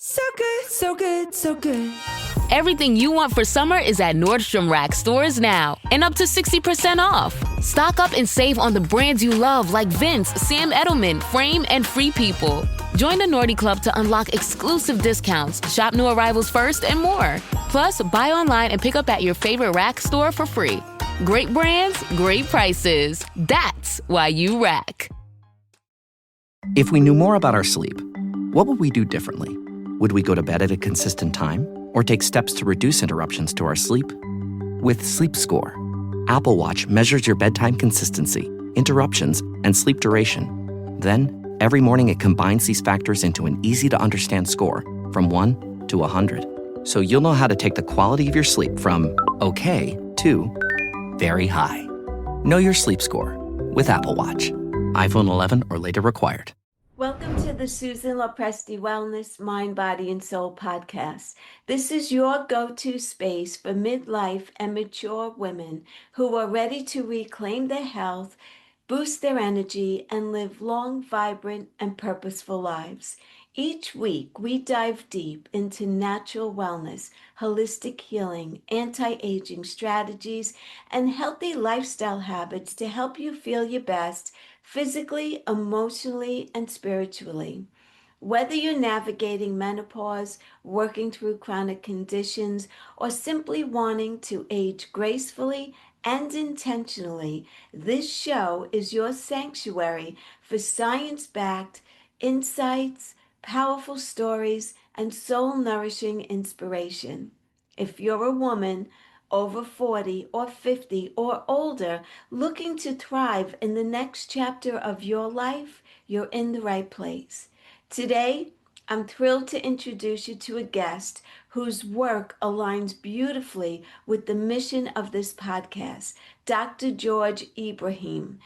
So good, so good, so good. Everything you want for summer is at Nordstrom Rack stores now and up to 60% off. Stock up and save on the brands you love like Vince, Sam Edelman, Frame, and Free People. Join the Nordy Club to unlock exclusive discounts, shop new arrivals first, and more. Plus, buy online and pick up at your favorite Rack store for free. Great brands, great prices. That's why you Rack. If we knew more about our sleep, what would we do differently? Would we go to bed at a consistent time or take steps to reduce interruptions to our sleep? With Sleep Score, Apple Watch measures your bedtime consistency, interruptions, and sleep duration. Then, every morning it combines these factors into an easy-to-understand score from 1 to 100. So you'll know how to take the quality of your sleep from okay to very high. Know your sleep score with Apple Watch. iPhone 11 or later required. Welcome to the Susan LoPresti Wellness, Mind, Body, and Soul podcast. This is your go-to space for midlife and mature women who are ready to reclaim their health, boost their energy, and live long, vibrant, and purposeful lives. Each week, we dive deep into natural wellness, holistic healing, anti-aging strategies, and healthy lifestyle habits to help you feel your best physically, emotionally, and spiritually. Whether you're navigating menopause, working through chronic conditions, or simply wanting to age gracefully and intentionally, this show is your sanctuary for science-backed insights, powerful stories, and soul-nourishing inspiration. If you're a woman over 40 or 50 or older looking to thrive in the next chapter of your life, you're in the right place. Today, I'm thrilled to introduce you to a guest whose work aligns beautifully with the mission of this podcast, Dr. George Ibrahim.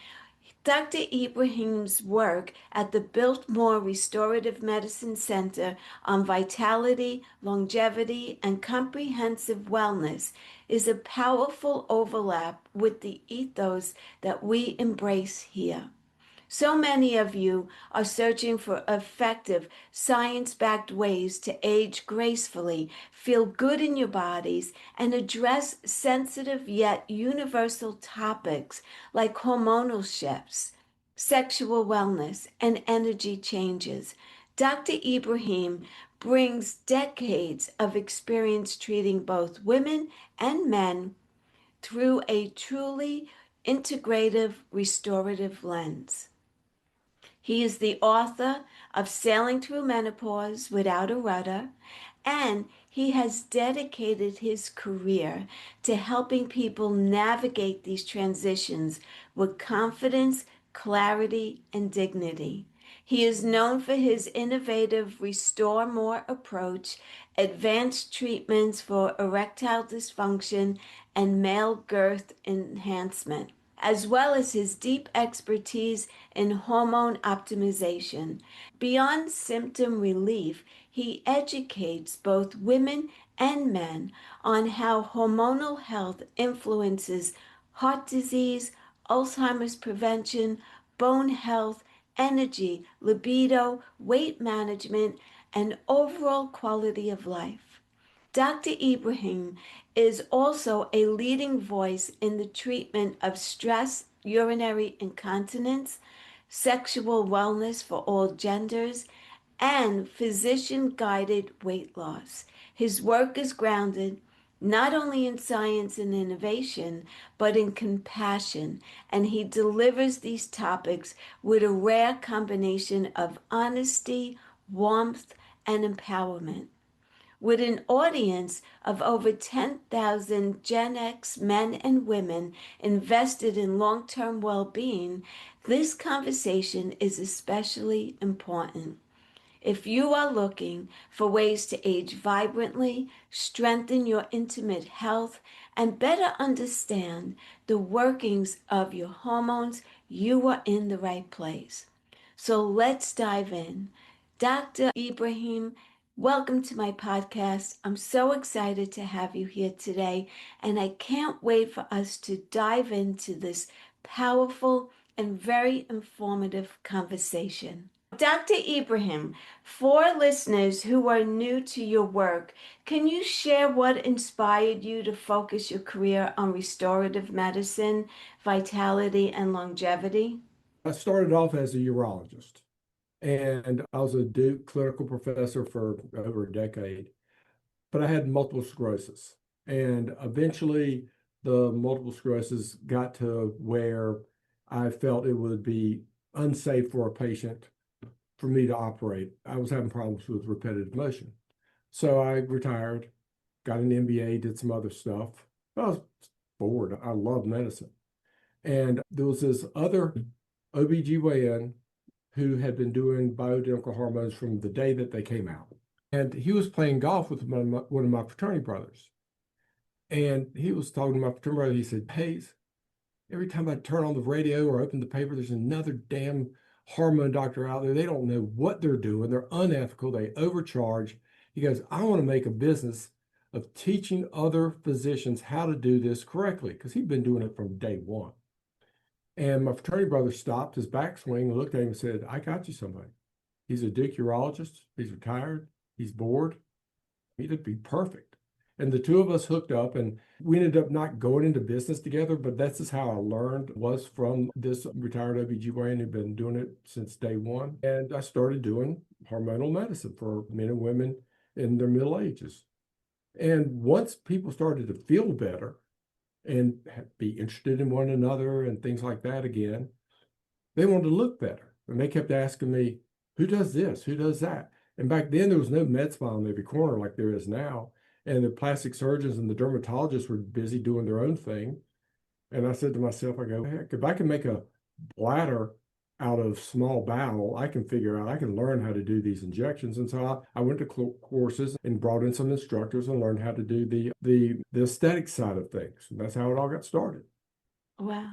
Dr. Ibrahim's work at the Biltmore Restorative Medicine Center on vitality, longevity, and comprehensive wellness is a powerful overlap with the ethos that we embrace here. So many of you are searching for effective, science-backed ways to age gracefully, feel good in your bodies, and address sensitive yet universal topics like hormonal shifts, sexual wellness, and energy changes. Dr. Ibrahim brings decades of experience treating both women and men through a truly integrative restorative lens. He is the author of Sailing Through Menopause Without a Rudder, and he has dedicated his career to helping people navigate these transitions with confidence, clarity, and dignity. He is known for his innovative Restore More approach, advanced treatments for erectile dysfunction, and male girth enhancement, as well as his deep expertise in hormone optimization. Beyond symptom relief, he educates both women and men on how hormonal health influences heart disease, Alzheimer's prevention, bone health, energy, libido, weight management, and overall quality of life. Dr. Ibrahim is also a leading voice in the treatment of stress, urinary incontinence, sexual wellness for all genders, and physician-guided weight loss. His work is grounded not only in science and innovation, but in compassion, and he delivers these topics with a rare combination of honesty, warmth, and empowerment. With an audience of over 10,000 Gen X men and women invested in long-term well-being, this conversation is especially important. If you are looking for ways to age vibrantly, strengthen your intimate health, and better understand the workings of your hormones, you are in the right place. So let's dive in. Dr. Ibrahim, welcome to my podcast. I'm so excited to have you here today, and I can't wait for us to dive into this powerful and very informative conversation. Dr. Ibrahim, for listeners who are new to your work, can you share what inspired you to focus your career on restorative medicine, vitality, and longevity? I started off as a urologist, and I was a Duke clinical professor for over a decade, but I had multiple sclerosis. And eventually, the multiple sclerosis got to where I felt it would be unsafe for a patient for me to operate. I was having problems with repetitive motion. So I retired, got an MBA, did some other stuff. I was bored. I love medicine. And there was this other OBGYN who had been doing bioidentical hormones from the day that they came out. And he was playing golf with one of my fraternity brothers. And he was talking to my fraternity brother. He said, Hayes, every time I turn on the radio or open the paper, there's another damn hormone doctor out there. They don't know what they're doing. They're unethical. They overcharge. He goes, I want to make a business of teaching other physicians how to do this correctly, because he'd been doing it from day one. And my fraternity brother stopped his backswing and looked at him and said, I got you somebody. He's a Duke urologist. He's retired. He's bored. He'd be perfect. And the two of us hooked up, and we ended up not going into business together, but that's just how I learned, was from this retired OBGYN who'd been doing it since day one. And I started doing hormonal medicine for men and women in their middle ages. And once people started to feel better and be interested in one another and things like that again, they wanted to look better. And they kept asking me, who does this? Who does that? And back then there was no med spa on every corner like there is now. And the plastic surgeons and the dermatologists were busy doing their own thing. And I said to myself, I go, heck, if I can make a bladder out of small bowel, I can figure out, I can learn how to do these injections. And so I went to courses and brought in some instructors and learned how to do the aesthetic side of things. And that's how it all got started. Wow.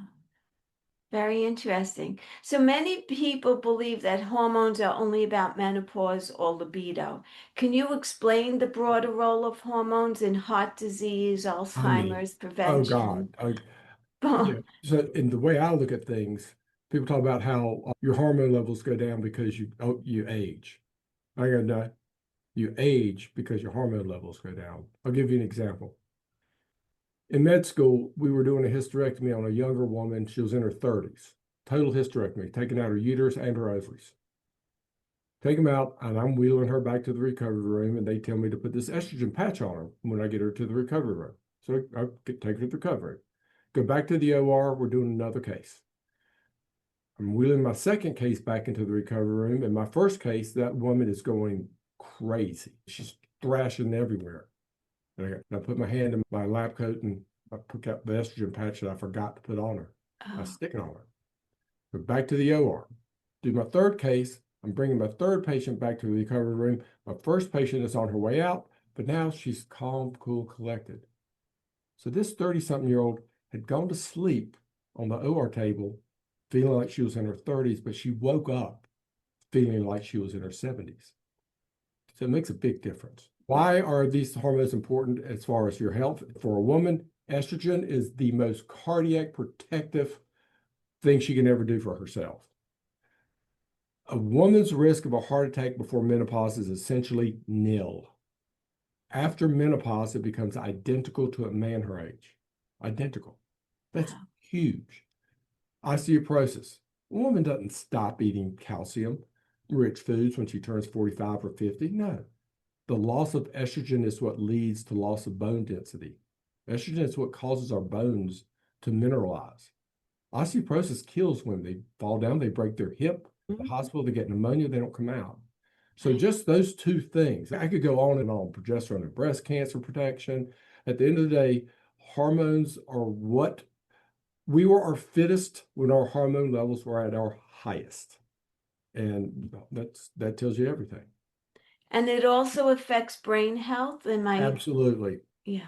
Very interesting. So many people believe that hormones are only about menopause or libido. Can you explain the broader role of hormones in heart disease, Alzheimer's Oh God. prevention? Yeah. So in the way I look at things, people talk about how your hormone levels go down because you age. I go, no, you age because your hormone levels go down. I'll give you an example. In med school, we were doing a hysterectomy on a younger woman. She was in her 30s. Total hysterectomy, taking out her uterus and her ovaries. Take them out, and I'm wheeling her back to the recovery room, and they tell me to put this estrogen patch on her when I get her to the recovery room. So I take her to the recovery. Go back to the OR, we're doing another case. I'm wheeling my second case back into the recovery room, and my first case, that woman is going crazy. She's thrashing everywhere. And I put my hand in my lab coat and I took out the estrogen patch that I forgot to put on her. I stick it on her. Go back to the OR. Do my third case. I'm bringing my third patient back to the recovery room. My first patient is on her way out, but now she's calm, cool, collected. So this 30-something-year-old had gone to sleep on the OR table feeling like she was in her 30s, but she woke up feeling like she was in her 70s. So it makes a big difference. Why are these hormones important as far as your health? For a woman, estrogen is the most cardiac protective thing she can ever do for herself. A woman's risk of a heart attack before menopause is essentially nil. After menopause, it becomes identical to a man her age. Identical. That's huge. Osteoporosis. A woman doesn't stop eating calcium-rich foods when she turns 45 or 50. No. The loss of estrogen is what leads to loss of bone density. Estrogen is what causes our bones to mineralize. Osteoporosis kills women. They fall down, they break their hip, the hospital, they get pneumonia, they don't come out. So just those two things. I could go on and on. Progesterone and breast cancer protection. At the end of the day, hormones are what we were our fittest when our hormone levels were at our highest. And that tells you everything. And it also affects brain health. Absolutely. Yeah.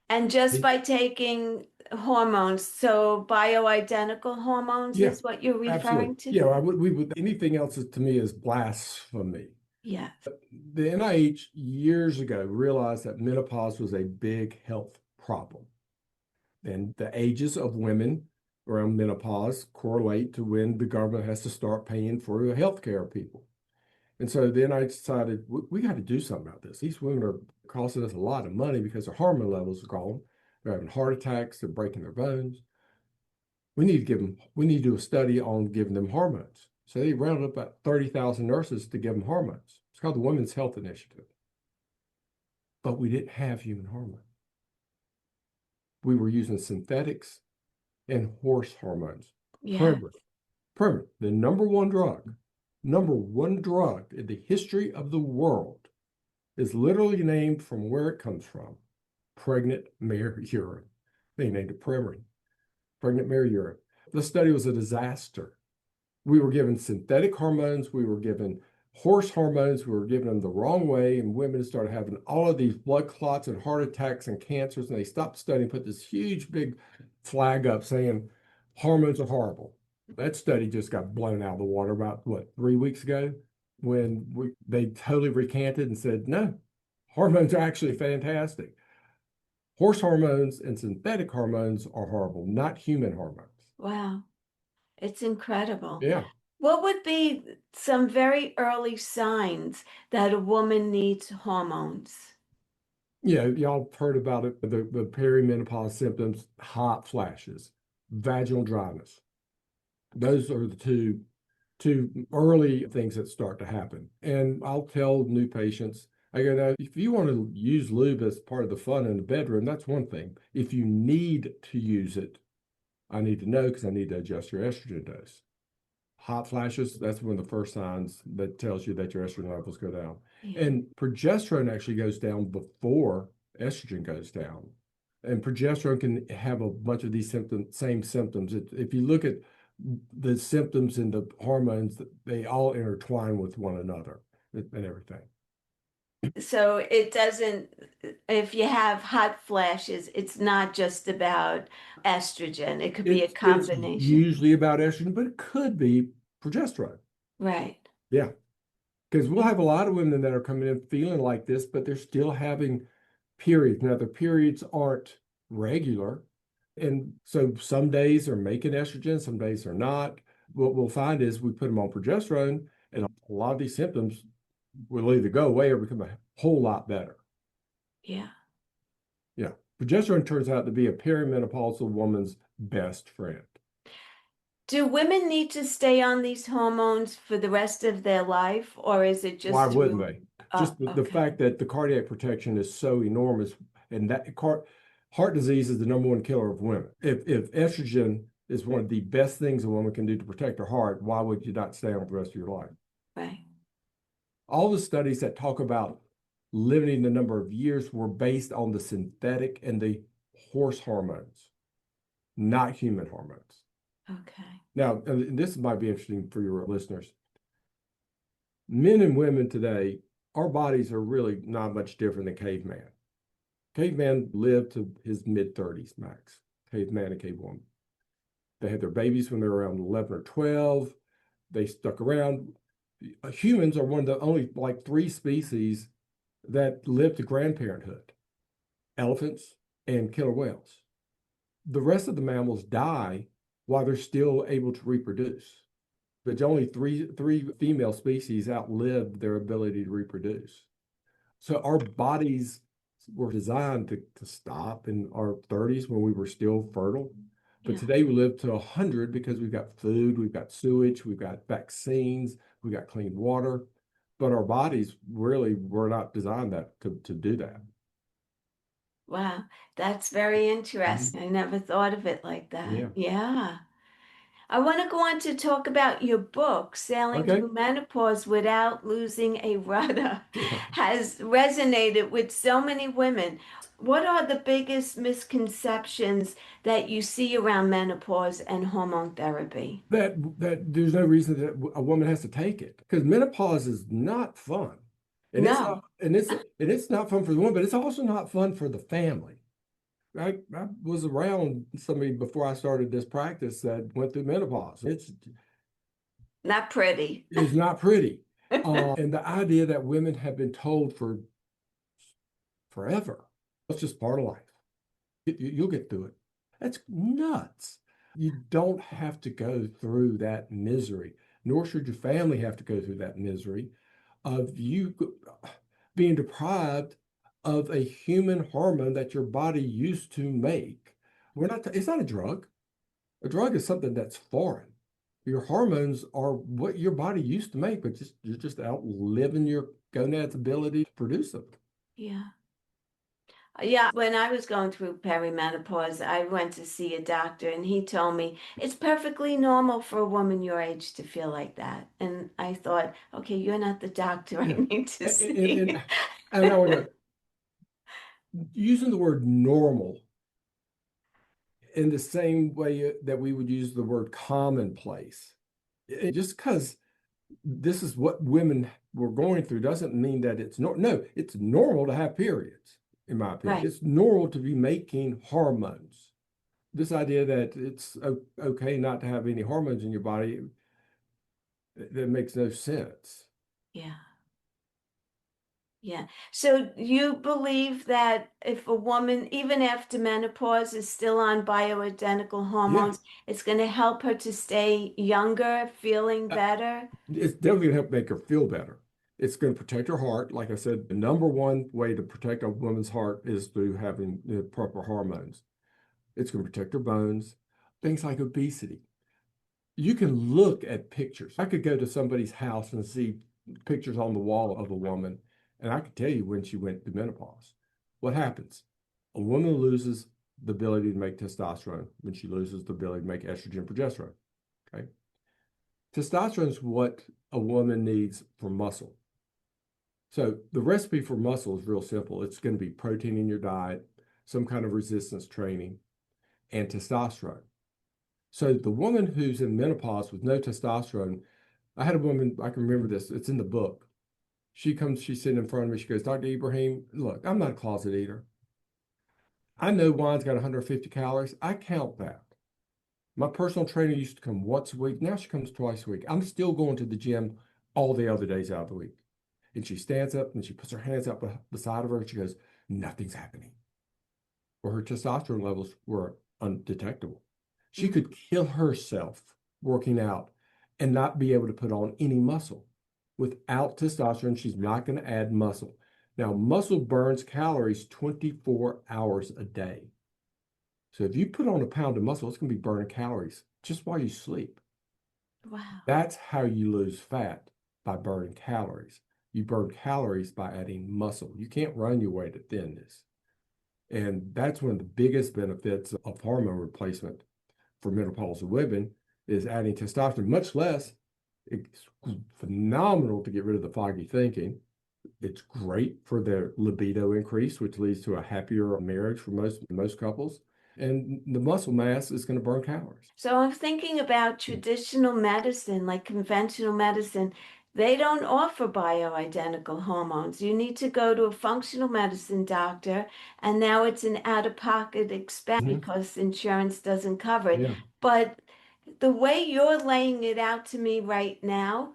And just by taking hormones, so bioidentical hormones is what you're referring to? Yeah, we would, anything else to me is blasphemy. Yeah. The NIH years ago realized that menopause was a big health problem. And the ages of women around menopause correlate to when the government has to start paying for the health care of people. And so then I decided we got to do something about this. These women are costing us a lot of money because their hormone levels are gone. They're having heart attacks, they're breaking their bones. We need to do a study on giving them hormones. So they rounded up about 30,000 nurses to give them hormones. It's called the Women's Health Initiative. But we didn't have human hormones. We were using synthetics and horse hormones. Yeah. Permanent, the number one drug in the history of the world is literally named from where it comes from, pregnant mare urine. They named it Premarin, pregnant mare urine. The study was a disaster. We were given synthetic hormones, we were given horse hormones, we were giving them the wrong way, and women started having all of these blood clots and heart attacks and cancers, and they stopped studying, put this huge big flag up saying hormones are horrible. That study just got blown out of the water about, 3 weeks ago, when they totally recanted and said, no, hormones are actually fantastic. Horse hormones and synthetic hormones are horrible, not human hormones. Wow. It's incredible. Yeah. What would be some very early signs that a woman needs hormones? Yeah, y'all heard about it, the perimenopause symptoms, hot flashes, vaginal dryness. Those are the two early things that start to happen. And I'll tell new patients, I go, now, if you want to use lube as part of the fun in the bedroom, that's one thing. If you need to use it, I need to know because I need to adjust your estrogen dose. Hot flashes, that's one of the first signs that tells you that your estrogen levels go down. Yeah. And progesterone actually goes down before estrogen goes down. And progesterone can have a bunch of these same symptoms. If you look at the symptoms and the hormones, they all intertwine with one another and everything. So it doesn't, if you have hot flashes, it's not just about estrogen. It could be a It's combination. usually about estrogen, but it could be progesterone. Right. Yeah. Because we'll have a lot of women that are coming in feeling like this, but they're still having periods. Now, the periods aren't regular. And so some days are making estrogen, some days are not. What we'll find is we put them on progesterone, and a lot of these symptoms will either go away or become a whole lot better. Yeah. Yeah. Progesterone turns out to be a perimenopausal woman's best friend. Do women need to stay on these hormones for the rest of their life, or is it just Why wouldn't through- they? Just the okay. fact that the cardiac protection is so enormous, and that heart disease is the number one killer of women. If estrogen is one of the best things a woman can do to protect her heart, why would you not stay on it the rest of your life? Right. All the studies that talk about limiting the number of years were based on the synthetic and the horse hormones, not human hormones. Okay. Now, and this might be interesting for your listeners. Men and women today, our bodies are really not much different than caveman. Caveman lived to his mid-30s max, caveman and cavewoman. They had their babies when they were around 11 or 12. They stuck around. Humans are one of the only like 3 species that live to grandparenthood: elephants and killer whales. The rest of the mammals die while they're still able to reproduce. But only three female species outlived their ability to reproduce. So our bodies were designed to stop in our 30s when we were still fertile. But Yeah. today we live to 100 because we've got food, we've got sewage, we've got vaccines, we've got clean water. But our bodies really were not designed to do that. Wow. That's very interesting. I never thought of it like that. Yeah. Yeah. I want to go on to talk about your book, Sailing Okay. Through Menopause Without Losing a Rudder, Yeah. has resonated with so many women. What are the biggest misconceptions that you see around menopause and hormone therapy? That there's no reason that a woman has to take it, because menopause is not fun. And it's No. not, and it's not fun for the woman, but it's also not fun for the family. I was around somebody before I started this practice that went through menopause. It's Not pretty. not pretty. And the idea that women have been told for forever, it's just part of life. You'll get through it. That's nuts. You don't have to go through that misery, nor should your family have to go through that misery of you being deprived of a human hormone that your body used to make. It's not a drug. A drug is something that's foreign. Your hormones are what your body used to make, but you're just outliving your gonad's ability to produce them. Yeah. Yeah, when I was going through perimenopause, I went to see a doctor and he told me it's perfectly normal for a woman your age to feel like that. And I thought, okay, you're not the doctor I Yeah. need to And, see. and I would go, using the word normal in the same way that we would use the word commonplace. Just because this is what women were going through doesn't mean that no, it's normal to have periods, in my opinion. Right. It's normal to be making hormones. This idea that it's okay not to have any hormones in your body, that makes no sense. Yeah. Yeah. So you believe that if a woman, even after menopause, is still on bioidentical Yeah, hormones, it's going to help her to stay younger, feeling better? it's definitely gonna help make her feel better. It's going to protect her heart. Like I said, the number one way to protect a woman's heart is through having the proper hormones. It's going to protect her bones, things like obesity. You can look at pictures. I could go to somebody's house and see pictures on the wall of a woman, and I could tell you when she went through menopause. What happens? A woman loses the ability to make testosterone when she loses the ability to make estrogen and progesterone. Okay. Testosterone is what a woman needs for muscle. So the recipe for muscle is real simple. It's going to be protein in your diet, some kind of resistance training, and testosterone. So the woman who's in menopause with no testosterone, I had a woman, I can remember this, it's in the book. She's sitting in front of me, she goes, Dr. Ibrahim, look, I'm not a closet eater. I know wine's got 150 calories. I count that. My personal trainer used to come once a week. Now she comes twice a week. I'm still going to the gym all the other days out of the week. And she stands up and she puts her hands up beside of her and she goes, nothing's happening. Well, her testosterone levels were undetectable. She could kill herself working out and not be able to put on any muscle. Without testosterone, she's not going to add muscle. Now, muscle burns calories 24 hours a day. So if you put on a pound of muscle, it's going to be burning calories just while you sleep. Wow. That's how you lose fat, by burning calories. You burn calories by adding muscle. You can't run your way to thinness. And that's one of the biggest benefits of hormone replacement for menopausal women is adding testosterone, much less. It's phenomenal to get rid of the foggy thinking. It's great for their libido increase, which leads to a happier marriage for most couples. And the muscle mass is going to burn calories. So I'm thinking about traditional medicine, like conventional medicine. They don't offer bioidentical hormones. You need to go to a functional medicine doctor, and now it's an out-of-pocket expense because insurance doesn't cover it. Yeah. But the way you're laying it out to me right now,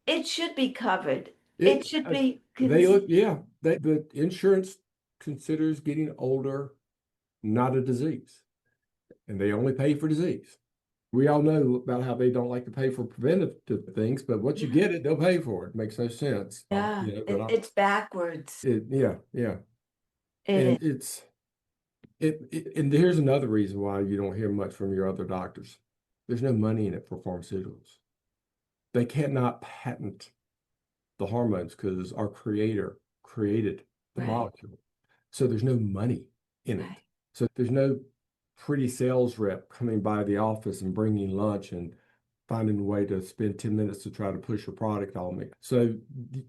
it should be covered. It should be The insurance considers getting older not a disease, and they only pay for disease. We all know about how they don't like to pay for preventative things, but once you get it, they'll pay for it. Makes no sense. Yeah, But it's backwards. yeah. And and here's another reason why you don't hear much from your other doctors. There's no money in it for pharmaceuticals. They cannot patent the hormones because our creator created the Right. molecule. So there's no money in it. Right. So there's no pretty sales rep coming by the office and bringing lunch and finding a way to spend 10 minutes to try to push your product on me. So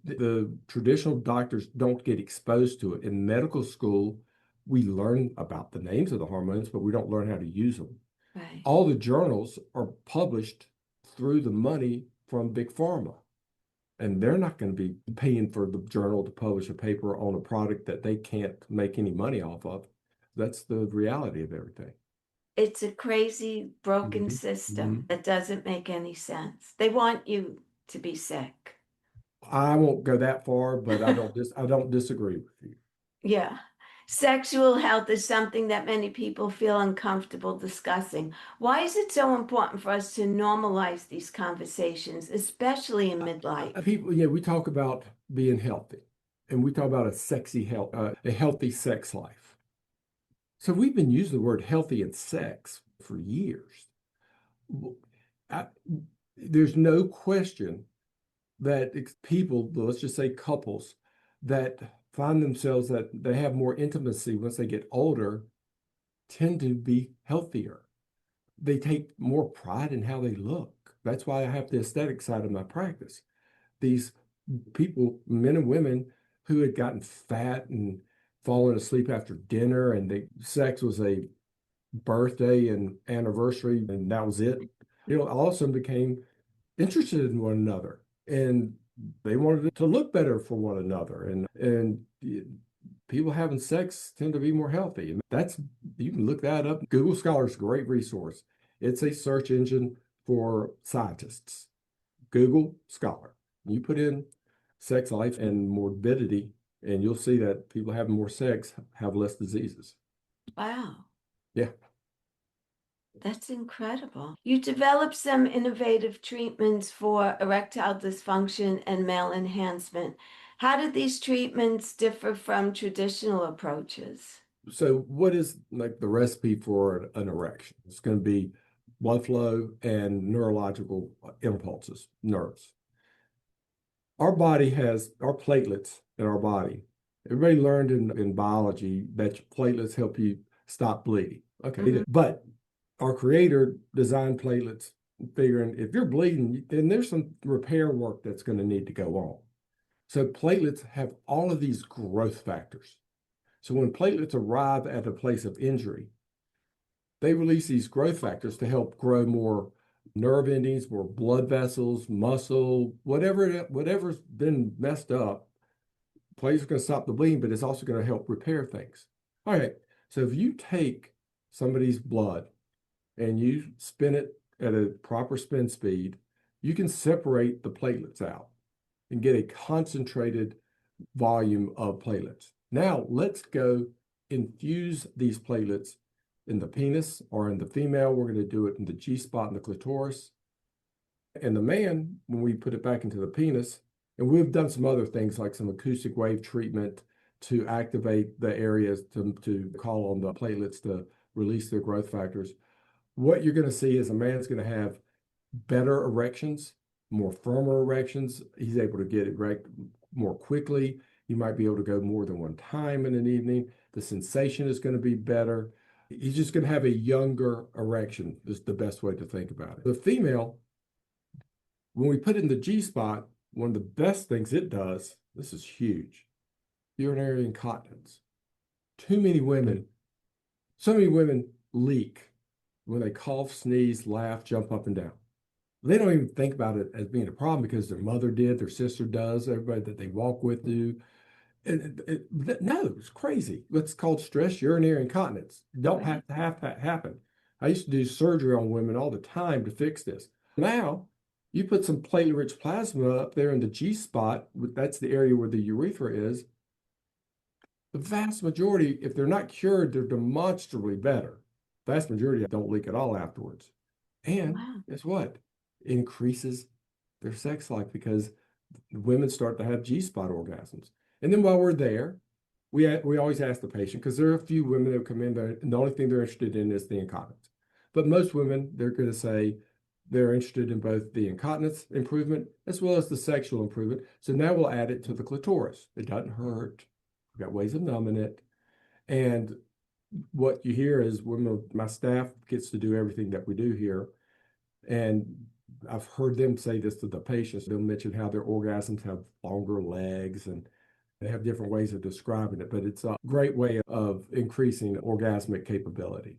the traditional doctors don't get exposed to it. In medical school, we learn about the names of the hormones, but we don't learn how to use them. Right. All the journals are published through the money from Big Pharma. And they're not going to be paying for the journal to publish a paper on a product that they can't make any money off of. That's the reality of everything. It's a crazy, broken system that doesn't make any sense. They want you to be sick. I won't go that far, but I don't disagree with you. Yeah. Sexual health is something that many people feel uncomfortable discussing. Why is it so important for us to normalize these conversations, especially in midlife? People, we talk about being healthy, and we talk about a sexy health, a healthy sex life. So we've been using the word healthy and sex for years. I, there's no question that people, let's just say couples, that find themselves that they have more intimacy once they get older, tend to be healthier. They take more pride in how they look. That's why I have the aesthetic side of my practice. These people, men and women, who had gotten fat and fallen asleep after dinner, and sex was a birthday and anniversary, and that was it. All of a sudden became interested in one another, and they wanted to look better for one another. And people having sex tend to be more healthy. And you can look that up. Google Scholar is a great resource. It's a search engine for scientists. Google Scholar. You put in sex life and morbidity, and you'll see that people having more sex have less diseases. Wow. Yeah. That's incredible. You developed some innovative treatments for erectile dysfunction and male enhancement. How do these treatments differ from traditional approaches? So what is like the recipe for an erection? It's going to be blood flow and neurological impulses, nerves. Our body has our platelets in our body. Everybody learned in biology that platelets help you stop bleeding. Okay, but our creator designed platelets figuring if you're bleeding, then there's some repair work that's going to need to go on. So platelets have all of these growth factors. So when platelets arrive at a place of injury, they release these growth factors to help grow more nerve endings, more blood vessels, muscle, whatever's been messed up. Platelets are going to stop the bleeding, but it's also going to help repair things. All right, so if you take somebody's blood and you spin it at a proper spin speed, you can separate the platelets out and get a concentrated volume of platelets. Now let's go infuse these platelets in the penis, or in the female, we're going to do it in the G-spot and the clitoris. And the man, when we put it back into the penis, and we've done some other things like some acoustic wave treatment to activate the areas to call on the platelets to release their growth factors. What you're going to see is a man's going to have better erections, more firmer erections. He's able to get erect more quickly. He might be able to go more than one time in an evening. The sensation is going to be better. He's just going to have a younger erection, is the best way to think about it. The female, when we put it in the G-spot, one of the best things it does, this is huge, urinary incontinence. So many women leak when they cough, sneeze, laugh, jump up and down. They don't even think about it as being a problem because their mother did, their sister does, everybody that they walk with do. No, it's crazy. It's called stress urinary incontinence. You don't have to have that happen. I used to do surgery on women all the time to fix this. Now, you put some platelet-rich plasma up there in the G-spot, that's the area where the urethra is. The vast majority, if they're not cured, they're demonstrably better. Vast majority don't leak at all afterwards. And guess what? It increases their sex life because women start to have G-spot orgasms. And then while we're there, we always ask the patient, because there are a few women that come in there, and the only thing they're interested in is the incontinence. But most women, they're going to say they're interested in both the incontinence improvement as well as the sexual improvement. So now we'll add it to the clitoris. It doesn't hurt. We've got ways of numbing it. And what you hear is my staff gets to do everything that we do here. And I've heard them say this to the patients. They'll mention how their orgasms have longer legs, and they have different ways of describing it, but it's a great way of increasing orgasmic capability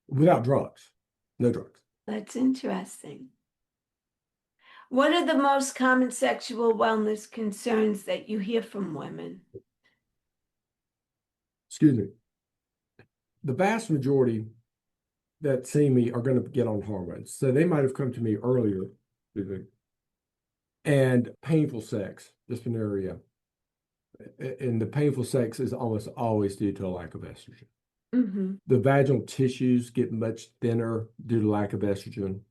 without drugs. No drugs. That's interesting. What are the most common sexual wellness concerns that you hear from women? Excuse me. The vast majority that see me are going to get on hormones. So they might have come to me earlier and painful sex, dysmenorrhea, And the painful sex is almost always due to a lack of estrogen. Mm-hmm. The vaginal tissues get much thinner due to lack of estrogen.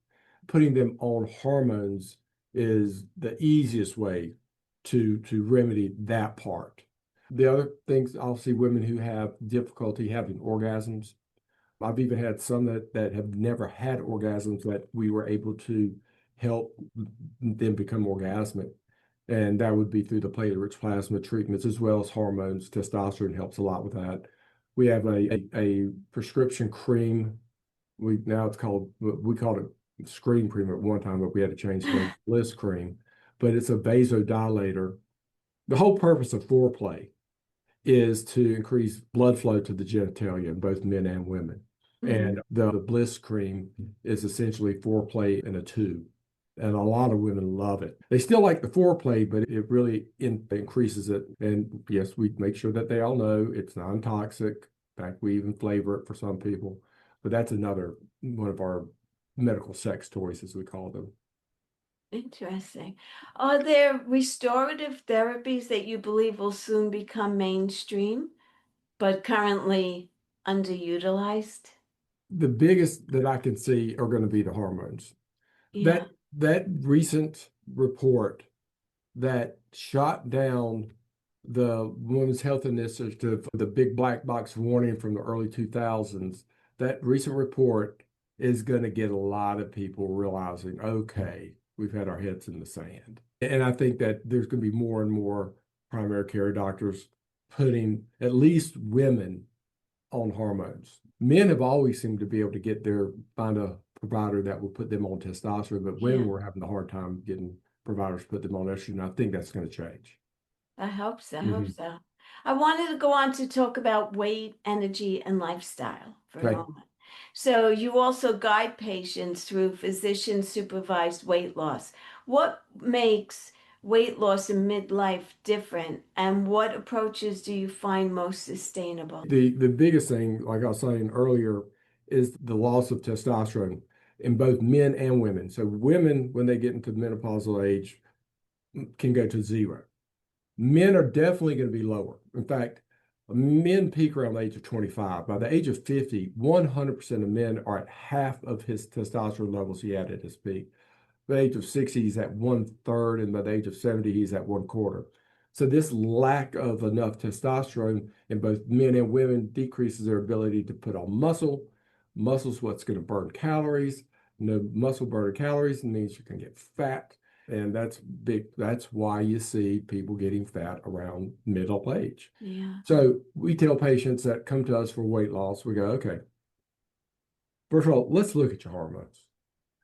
Putting them on hormones is the easiest way to remedy that part. The other things, I'll see women who have difficulty having orgasms. I've even had some that have never had orgasms that we were able to help them become orgasmic. And that would be through the platelet-rich plasma treatments as well as hormones. Testosterone helps a lot with that. We have a prescription cream. We called it screen cream at one time, but we had to change the name to Bliss cream. But it's a vasodilator. The whole purpose of foreplay is to increase blood flow to the genitalia in both men and women. Mm-hmm. And the Bliss cream is essentially foreplay in a tube. And a lot of women love it. They still like the foreplay, but it really increases it. And yes, we make sure that they all know it's non-toxic. In fact, we even flavor it for some people. But that's another one of our medical sex toys, as we call them. Interesting. Are there restorative therapies that you believe will soon become mainstream, but currently underutilized? The biggest that I can see are going to be the hormones. Yeah. That recent report that shot down the Women's Health Initiative, the big black box warning from the early 2000s, that recent report is going to get a lot of people realizing, okay, we've had our heads in the sand. And I think that there's going to be more and more primary care doctors putting at least women on hormones. Men have always seemed to be able to find a provider that will put them on testosterone, but women were having a hard time getting providers to put them on estrogen. I think that's going to change. I hope so. I Mm-hmm. hope so. I wanted to go on to talk about weight, energy, and lifestyle for a moment. So you also guide patients through physician-supervised weight loss. What makes weight loss in midlife different, and what approaches do you find most sustainable? The biggest thing, like I was saying earlier, is the loss of testosterone in both men and women. So women, when they get into the menopausal age, can go to zero. Men are definitely going to be lower. In fact, men peak around the age of 25. By the age of 50, 100% of men are at half of his testosterone levels he had at his peak. By the age of 60, he's at 1/3, and by the age of 70, he's at 1/4. So this lack of enough testosterone in both men and women decreases their ability to put on muscle. Muscle's what's going to burn calories. No muscle burning calories means you can get fat. And that's big. That's why you see people getting fat around middle age. Yeah. So we tell patients that come to us for weight loss, we go, okay, first of all, let's look at your hormones.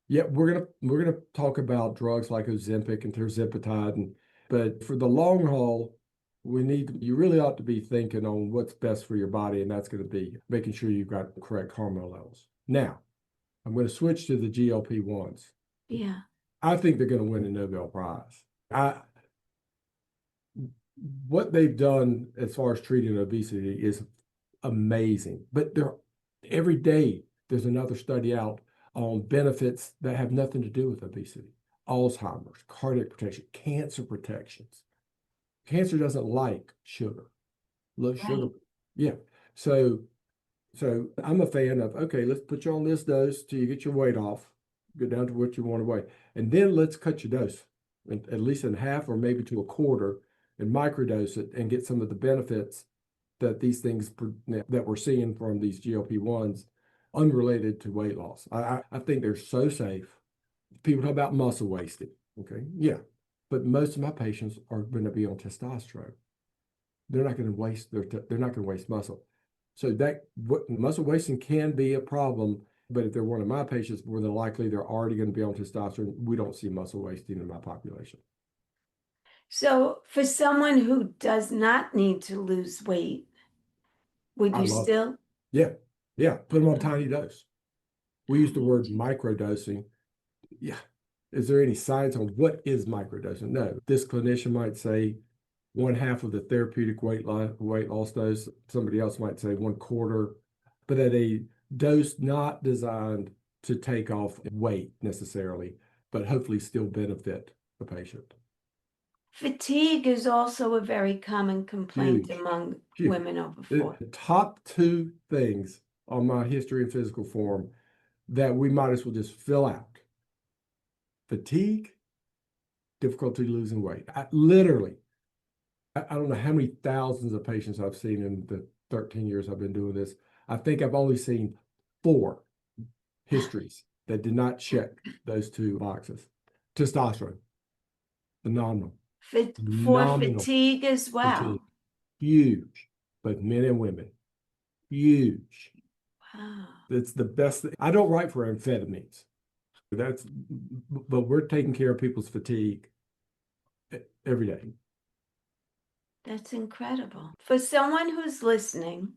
Yeah, we're gonna talk about drugs like Ozempic and tirzepatide, but for the long haul, you really ought to be thinking on what's best for your body, and that's going to be making sure you've got the correct hormone levels. Now, I'm going to switch to the GLP-1s. Yeah. I think they're going to win a Nobel Prize. What they've done as far as treating obesity is amazing, but every day there's another study out on benefits that have nothing to do with obesity. Alzheimer's, cardiac protection, cancer protections. Cancer doesn't like sugar. Low sugar. Yeah. So I'm a fan of, okay, let's put you on this dose till you get your weight off, go down to what you want to weigh. And then let's cut your dose at least in half or maybe to a quarter and microdose it and get some of the benefits that these things that we're seeing from these GLP-1s unrelated to weight loss. I think they're so safe. People talk about muscle wasting. Okay. Yeah. But most of my patients are going to be on testosterone. They're not going to waste they're not going to waste muscle. So muscle wasting can be a problem, but if they're one of my patients, more than likely they're already going to be on testosterone. We don't see muscle wasting in my population. So for someone who does not need to lose weight, would you still? Yeah. Put them on tiny dose. We use the word microdosing. Yeah. Is there any science on what is microdosing? No. This clinician might say 1/2 of the therapeutic weight loss dose. Somebody else might say 1/4, but at a dose not designed to take off weight necessarily, but hopefully still benefit the patient. Fatigue is also a very common complaint Huge. among Huge. women over The 40. top two things on my history and physical form that we might as well just fill out: fatigue, difficulty losing weight. I don't know how many thousands of patients I've seen in the 13 years I've been doing this. I think I've only seen 4 histories that did not check those 2 boxes. Testosterone, phenomenal. For Phenomenal fatigue as well. fatigue. Huge, both men and women. Huge. Wow. It's the best thing. I don't write for amphetamines. But we're taking care of people's fatigue every day. That's incredible. For someone who's listening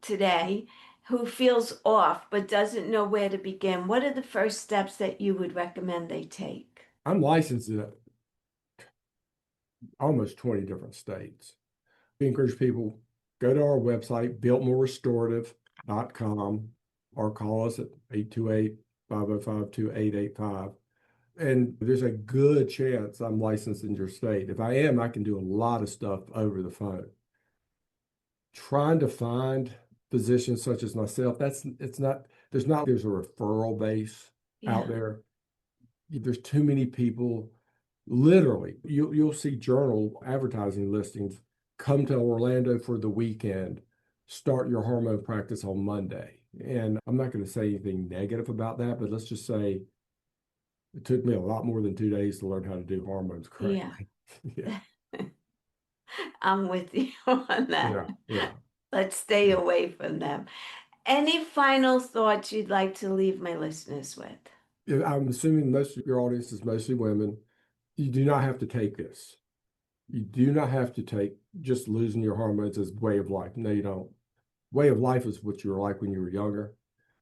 today who feels off but doesn't know where to begin, what are the first steps that you would recommend they take? I'm licensed in almost 20 different states. We encourage people, go to our website, biltmorerestorative.com, or call us at 828-505-2885. And there's a good chance I'm licensed in your state. If I am, I can do a lot of stuff over the phone. Trying to find physicians such as myself, there's a referral base out there. There's too many people. Literally, you'll see journal advertising listings: come to Orlando for the weekend, start your hormone practice on Monday. And I'm not going to say anything negative about that, but let's just say it took me a lot more than 2 days to learn how to do hormones correctly. Yeah. I'm with you on that. Yeah. Let's stay away from them. Any final thoughts you'd like to leave my listeners with? I'm assuming most of your audience is mostly women. You do not have to take this. You do not have to take just losing your hormones as way of life. No, you don't. Way of life is what you were like when you were younger.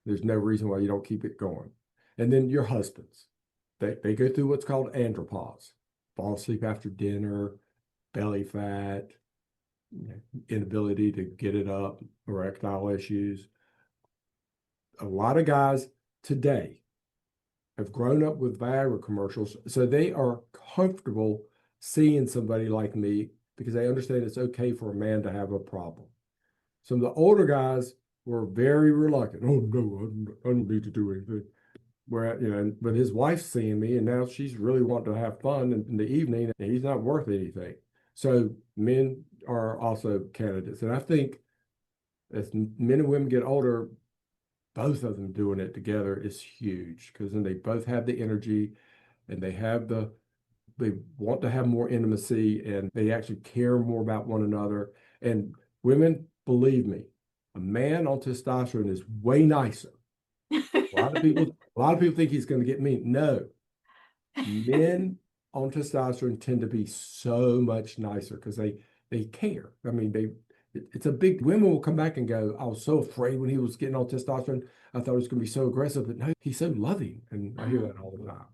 There's no reason why you don't keep it going. And then your husbands, they go through what's called andropause: fall asleep after dinner, belly fat, inability to get it up, erectile issues. A lot of guys today have grown up with Viagra commercials, so they are comfortable seeing somebody like me because they understand it's okay for a man to have a problem. Some of the older guys were very reluctant. Oh no, I don't need to do anything. But his wife's seeing me, and now she's really wanting to have fun in the evening, and he's not worth anything. So men are also candidates, and I think as men and women get older, both of them doing it together is huge, because then they both have the energy, and they want to have more intimacy, and they actually care more about one another. And women, believe me, a man on testosterone is way nicer. A lot of people think he's going to get mean. No, men on testosterone tend to be so much nicer because they care. I mean, it's a big. Women will come back and go, I was so afraid when he was getting on testosterone. I thought he was going to be so aggressive, but no, he's so loving. And I hear that all the time.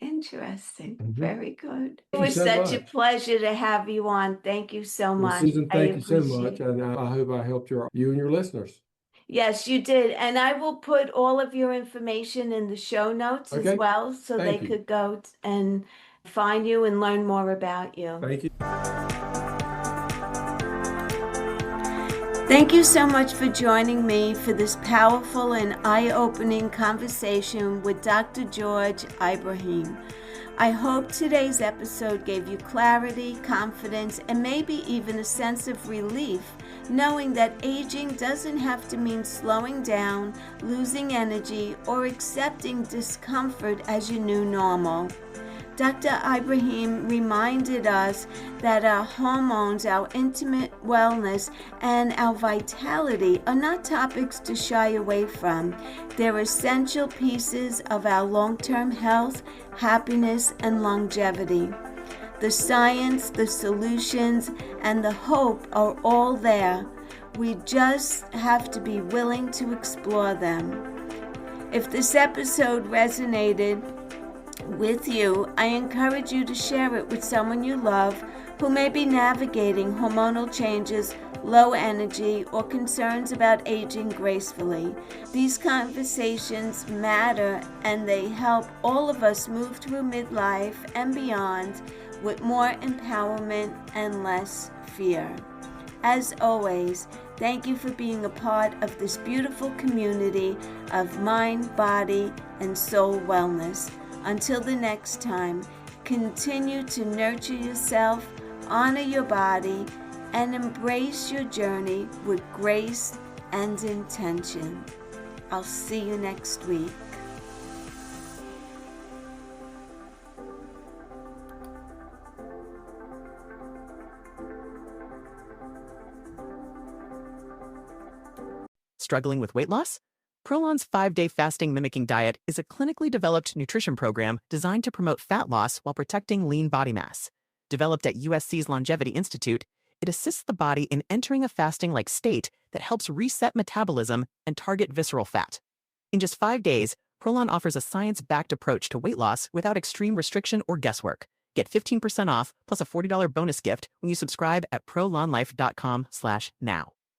Interesting. Mhm. Very good. It Thank you was so such a much. pleasure to have you on. Thank you so Well, much. Susan, I thank you so appreciate much. And I hope I helped you and your listeners. Yes, you did. And I will put all of your information in the show notes as Okay. well, so they Thank you. could go and find you and learn more about you. Thank you. Thank you so much for joining me for this powerful and eye-opening conversation with Dr. George Ibrahim. I hope today's episode gave you clarity, confidence, and maybe even a sense of relief, knowing that aging doesn't have to mean slowing down, losing energy, or accepting discomfort as your new normal. Dr. Ibrahim reminded us that our hormones, our intimate wellness, and our vitality are not topics to shy away from. They're essential pieces of our long-term health, happiness, and longevity. The science, the solutions, and the hope are all there. We just have to be willing to explore them. If this episode resonated with you, I encourage you to share it with someone you love who may be navigating hormonal changes, low energy, or concerns about aging gracefully. These conversations matter, and they help all of us move through midlife and beyond with more empowerment and less fear. As always, thank you for being a part of this beautiful community of mind, body, and soul wellness. Until the next time, continue to nurture yourself, honor your body, and embrace your journey with grace and intention. I'll see you next week. Struggling with weight loss? Prolon's 5-day fasting mimicking diet is a clinically developed nutrition program designed to promote fat loss while protecting lean body mass. Developed at USC's Longevity Institute, it assists the body in entering a fasting-like state that helps reset metabolism and target visceral fat. In just 5 days, Prolon offers a science-backed approach to weight loss without extreme restriction or guesswork. Get 15% off plus a $40 bonus gift when you subscribe at prolonlife.com/now.